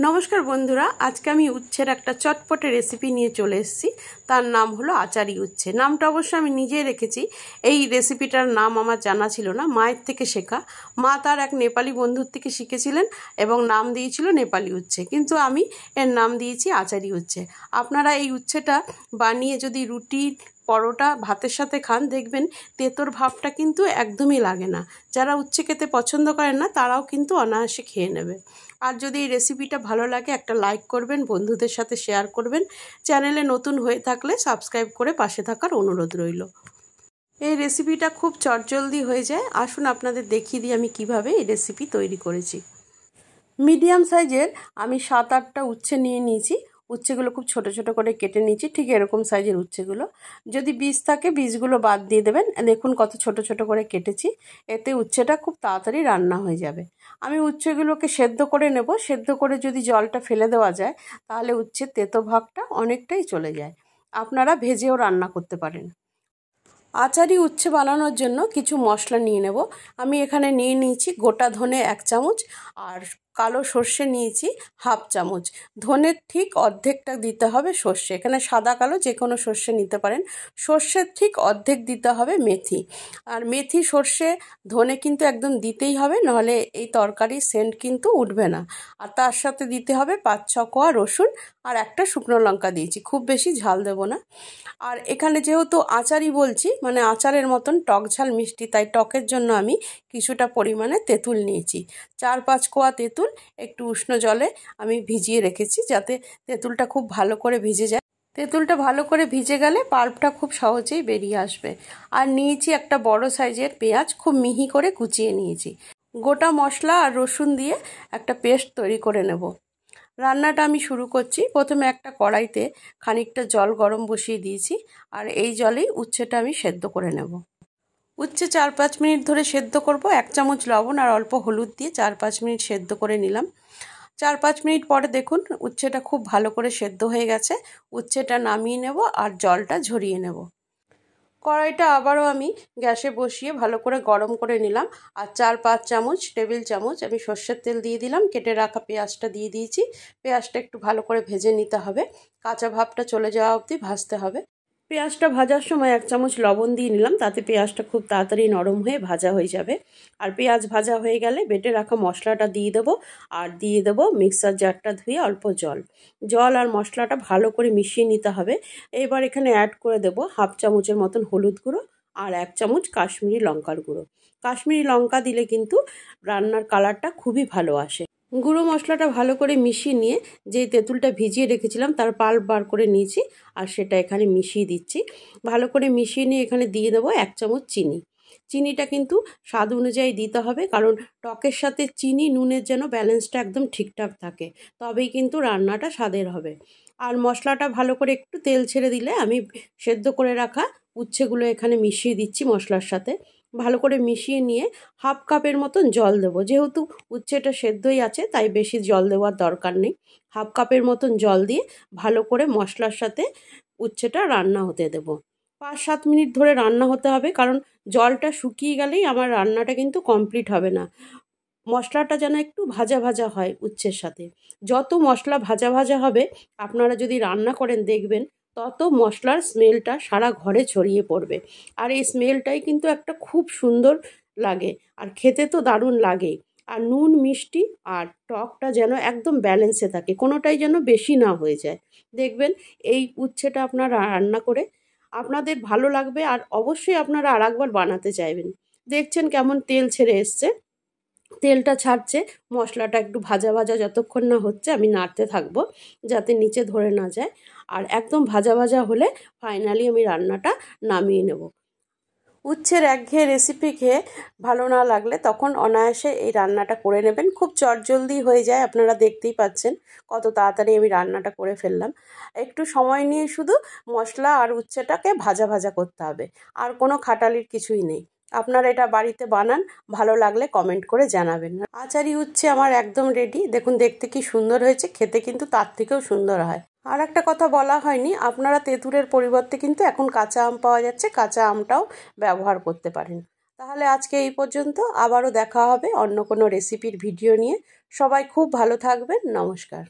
নমস্কার বন্ধুরা, আজকে আমি উচ্ছের একটা চটপটে রেসিপি নিয়ে চলে এসেছি। তার নাম হলো আচারি উচ্ছে। নামটা অবশ্য আমি নিজেই রেখেছি। এই রেসিপিটার নাম আমার জানা ছিল না, মায়ের থেকে শেখা। মা তার এক নেপালি বন্ধুর থেকে শিখেছিলেন এবং নাম দিয়েছিল নেপালি উচ্ছে, কিন্তু আমি এর নাম দিয়েছি আচারি উচ্ছে। আপনারা এই উচ্ছেটা বানিয়ে যদি রুটি, পরোটা, ভাতের সাথে খান, দেখবেন তেঁতোর ভাবটা কিন্তু একদমই লাগে না। যারা উচ্ছে খেতে পছন্দ করেন না তারাও কিন্তু অনায়াসে খেয়ে নেবে। আর যদি এই রেসিপিটা ভালো লাগে একটা লাইক করবেন, বন্ধুদের সাথে শেয়ার করবেন। চ্যানেলে নতুন হয়ে থাকলে সাবস্ক্রাইব করে পাশে থাকার অনুরোধ রইল। এই রেসিপিটা খুব চটজলদি হয়ে যায়। আসুন আপনাদের দেখিয়ে দিই আমি কিভাবে এই রেসিপি তৈরি করেছি। মিডিয়াম সাইজের আমি 7-8টা উচ্ছে নিয়ে নিয়েছি। উচ্ছেগুলো খুব ছোট ছোট করে কেটে নিয়েছি, ঠিক এরকম সাইজের উচ্ছেগুলো। যদি বীজ থাকে বীজগুলো বাদ দিয়ে দেবেন। দেখুন কত ছোট ছোট করে কেটেছি, এতে উচ্ছেটা খুব তাড়াতাড়ি রান্না হয়ে যাবে। আমি উচ্ছেগুলোকে সেদ্ধ করে নেব। সেদ্ধ করে যদি জলটা ফেলে দেওয়া যায় তাহলে উচ্ছের তেতো ভাবটা অনেকটাই চলে যায়। আপনারা ভেজেও রান্না করতে পারেন। আচারি উচ্ছে বানানোর জন্য কিছু মশলা নিয়ে নেব। আমি এখানে নিয়ে নিয়েছি গোটা ধনে 1 চামচ আর কালো সর্ষে নিয়েছি 1/2 চামচ। ধনের ঠিক অর্ধেকটা দিতে হবে সর্ষে, এখানে সাদা কালো যে কোনো সর্ষে নিতে পারেন। সর্ষের ঠিক অর্ধেক দিতে হবে মেথি। আর মেথি, সর্ষে, ধনে কিন্তু একদম দিতেই হবে, নাহলে এই তরকারির সেন্ট কিন্তু উঠবে না। আর তার সাথে দিতে হবে 5-6 কোয়া রসুন আর একটা শুকনো লঙ্কা দিয়েছি, খুব বেশি ঝাল দেবো না। আর এখানে যেহেতু আচারি বলছি, মানে আচারের মতন টক ঝাল মিষ্টি, তাই টকের জন্য আমি কিছুটা পরিমাণে তেঁতুল নিয়েছি। 4-5 কোয়া তেঁতুল একটু উষ্ণ জলে আমি ভিজিয়ে রেখেছি, যাতে তেঁতুলটা খুব ভালো করে ভিজে যায়। তেঁতুলটা ভালো করে ভিজে গেলে পাল্পটা খুব সহজেই বেরিয়ে আসবে। আর নিয়েছি একটা বড় সাইজের পেঁয়াজ, খুব মিহি করে কুচিয়ে নিয়েছি। গোটা মশলা আর রসুন দিয়ে একটা পেস্ট তৈরি করে নেব। রান্নাটা আমি শুরু করছি। প্রথমে একটা কড়াইতে খানিকটা জল গরম বসিয়ে দিয়েছি, আর এই জলেই উচ্ছেটা আমি সেদ্ধ করে নেব। উচ্ছে 4-5 মিনিট ধরে সেদ্ধ করব। 1 চামচ লবণ আর অল্প হলুদ দিয়ে 4-5 মিনিট সেদ্ধ করে নিলাম। 4-5 মিনিট পরে দেখুন উচ্ছেটা খুব ভালো করে সেদ্ধ হয়ে গেছে। উচ্ছেটা নামিয়ে নেব আর জলটা ঝরিয়ে নেব। কড়াইটা আবারও আমি গ্যাসে বসিয়ে ভালো করে গরম করে নিলাম। আর 4-5 চামচ টেবিল চামচ আমি সর্ষের তেল দিয়ে দিলাম। কেটে রাখা পেঁয়াজটা দিয়ে দিয়েছি। পেঁয়াজটা একটু ভালো করে ভেজে নিতে হবে, কাঁচা ভাবটা চলে যাওয়া অবধি ভাজতে হবে। পেঁয়াজটা ভাজার সময় 1 চামচ লবণ দিয়ে নিলাম, তাতে পেঁয়াজটা খুব তাড়াতাড়ি নরম হয়ে ভাজা হয়ে যাবে। আর পেঁয়াজ ভাজা হয়ে গেলে বেটে রাখা মশলাটা দিয়ে দেবো, আর দিয়ে দেবো মিক্সার জারটা ধুয়ে অল্প জল আর মশলাটা ভালো করে মিশিয়ে নিতে হবে। এবার এখানে অ্যাড করে দেবো 1/2 চামচের মতন হলুদ গুঁড়ো আর 1 চামচ কাশ্মীরি লঙ্কার গুঁড়ো। কাশ্মীরি লঙ্কা দিলে কিন্তু রান্নার কালারটা খুবই ভালো আসে। গুঁড়ো মশলাটা ভালো করে মিশিয়ে নিয়ে যে তেঁতুলটা ভিজিয়ে রেখেছিলাম তার পাল্প বার করে নিয়েছি, আর সেটা এখানে মিশিয়ে দিচ্ছি। ভালো করে মিশিয়ে নিয়ে এখানে দিয়ে দেবো 1 চামচ চিনি। চিনিটা কিন্তু স্বাদ অনুযায়ী দিতে হবে, কারণ টকের সাথে চিনি নুনের যেন ব্যালেন্সটা একদম ঠিকঠাক থাকে, তবেই কিন্তু রান্নাটা স্বাদের হবে। আর মশলাটা ভালো করে একটু তেল ছেড়ে দিলে আমি সেদ্ধ করে রাখা উচ্ছেগুলো এখানে মিশিয়ে দিচ্ছি মশলার সাথে। ভালো করে মিশিয়ে নিয়ে 1/2 কাপের মতন জল দেবো। যেহেতু উচ্ছেটা সেদ্ধই আছে তাই বেশি জল দেওয়ার দরকার নেই। 1/2 কাপের মতন জল দিয়ে ভালো করে মশলার সাথে উচ্ছেটা রান্না হতে দেবো। 5-7 মিনিট ধরে রান্না হতে হবে, কারণ জলটা শুকিয়ে গেলেই আমার রান্নাটা কিন্তু কমপ্লিট হবে না। মশলাটা যেন একটু ভাজা ভাজা হয় উচ্ছের সাথে। যত মশলা ভাজা ভাজা হবে আপনারা যদি রান্না করেন দেখবেন তত মশলার স্মেলটা সারা ঘরে ছড়িয়ে পড়বে। আর এই স্মেলটাই কিন্তু একটা খুব সুন্দর লাগে, আর খেতে তো দারুণ লাগেই। আর নুন, মিষ্টি আর টকটা যেন একদম ব্যালেন্সে থাকে, কোনোটাই যেন বেশি না হয়ে যায়। দেখবেন এই উচ্ছেটা আপনারা রান্না করে আপনাদের ভালো লাগবে, আর অবশ্যই আপনারা আরেকবার বানাতে চাইবেন। দেখছেন কেমন তেল ছেড়ে এসছে। তেলটা ছাড়ছে, মশলাটা একটু ভাজা ভাজা যতক্ষণ না হচ্ছে আমি নাড়তে থাকবো, যাতে নিচে ধরে না যায়। আর একদম ভাজা ভাজা হলে ফাইনালি আমি রান্নাটা নামিয়ে নেব। উচ্ছের একঘেয়ে রেসিপি খেয়ে ভালো না লাগলে তখন অনায়াসে এই রান্নাটা করে নেবেন। খুব চটজলদি হয়ে যায়, আপনারা দেখতেই পাচ্ছেন কত তাড়াতাড়ি আমি রান্নাটা করে ফেললাম। একটু সময় নিয়ে শুধু মশলা আর উচ্ছেটাকে ভাজা ভাজা করতে হবে, আর কোনো খাটালির কিছুই নেই। আপনারা এটা বাড়িতে বানান, ভালো লাগলে কমেন্ট করে জানাবেন। আচারি উচ্ছে আমার একদম রেডি। দেখুন দেখতে কি সুন্দর হয়েছে, খেতে কিন্তু তার থেকেও সুন্দর হয়। আর একটা কথা বলা হয়নি, আপনারা তেঁতুলের পরিবর্তে কিন্তু এখন কাঁচা আম পাওয়া যাচ্ছে, কাঁচা আমটাও ব্যবহার করতে পারেন। তাহলে আজকে এই পর্যন্ত, আবারও দেখা হবে অন্য কোনো রেসিপির ভিডিও নিয়ে। সবাই খুব ভালো থাকবেন। নমস্কার।